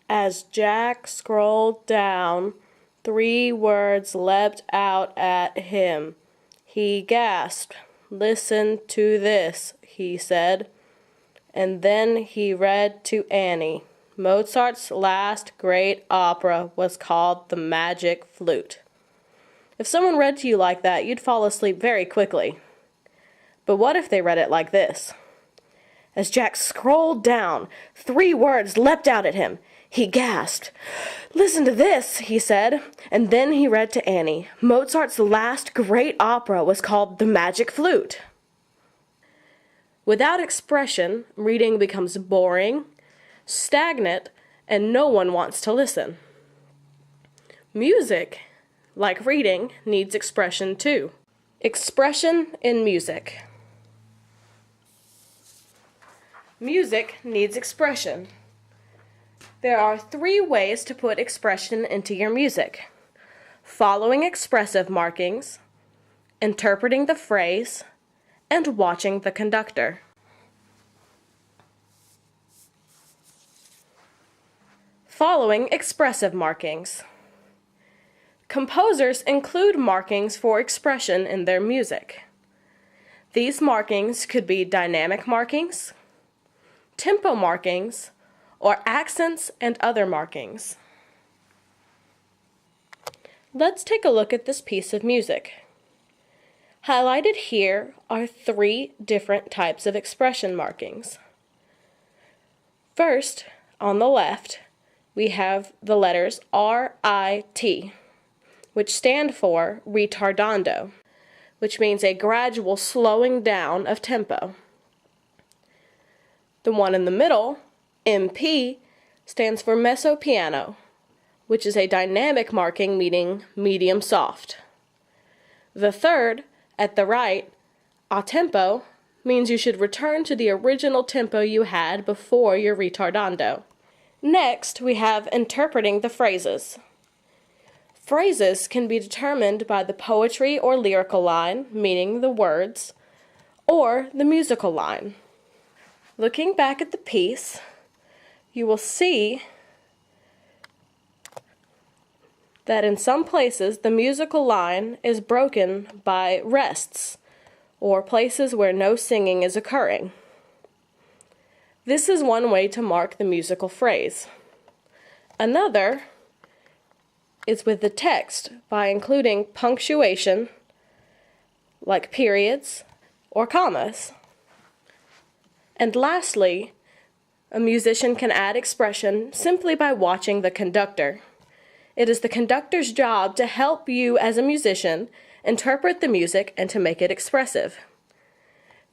As Jack scrolled down, 3 words leapt out at him. He gasped. "Listen to this," he said. And then he read to Annie. Mozart's last great opera was called The Magic Flute. If someone read to you like that, you'd fall asleep very quickly. But what if they read it like this? As Jack scrolled down, 3 words leapt out at him. He gasped. "Listen to this," he said, and then he read to Annie. Mozart's last great opera was called The Magic Flute. Without expression, reading becomes boring, stagnant, and no one wants to listen. Music, like reading, needs expression too. Expression in music. Music needs expression. There are 3 ways to put expression into your music: following expressive markings, interpreting the phrase, and watching the conductor. Following expressive markings. Composers include markings for expression in their music. These markings could be dynamic markings, tempo markings, or accents and other markings. Let's take a look at this piece of music. Highlighted here are 3 different types of expression markings. First, on the left, we have the letters R-I-T, which stand for retardando, which means a gradual slowing down of tempo. The one in the middle, MP, stands for messo piano, which is a dynamic marking meaning medium soft. The third, at the right, a tempo, means you should return to the original tempo you had before your retardando. Next, we have interpreting the phrases. Phrases can be determined by the poetry or lyrical line, meaning the words, or the musical line. Looking back at the piece, you will see that in some places the musical line is broken by rests, or places where no singing is occurring. This is one way to mark the musical phrase. Another is with the text by including punctuation, like periods or commas. And lastly, a musician can add expression simply by watching the conductor. It is the conductor's job to help you as a musician interpret the music and to make it expressive.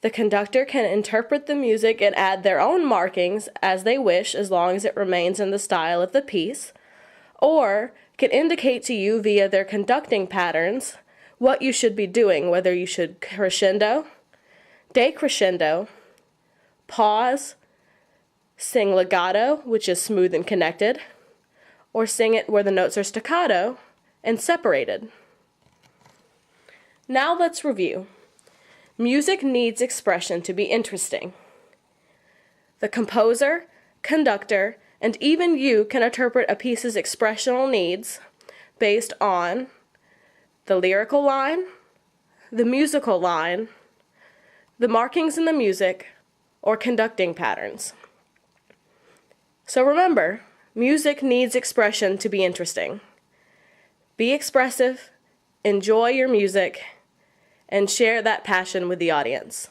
The conductor can interpret the music and add their own markings as they wish, as long as it remains in the style of the piece, or can indicate to you via their conducting patterns what you should be doing, whether you should crescendo, decrescendo, pause, sing legato, which is smooth and connected, or sing it where the notes are staccato and separated. Now let's review. Music needs expression to be interesting. The composer, conductor, and even you can interpret a piece's expressional needs based on the lyrical line, the musical line, the markings in the music, or conducting patterns. So remember, music needs expression to be interesting. Be expressive, enjoy your music, and share that passion with the audience.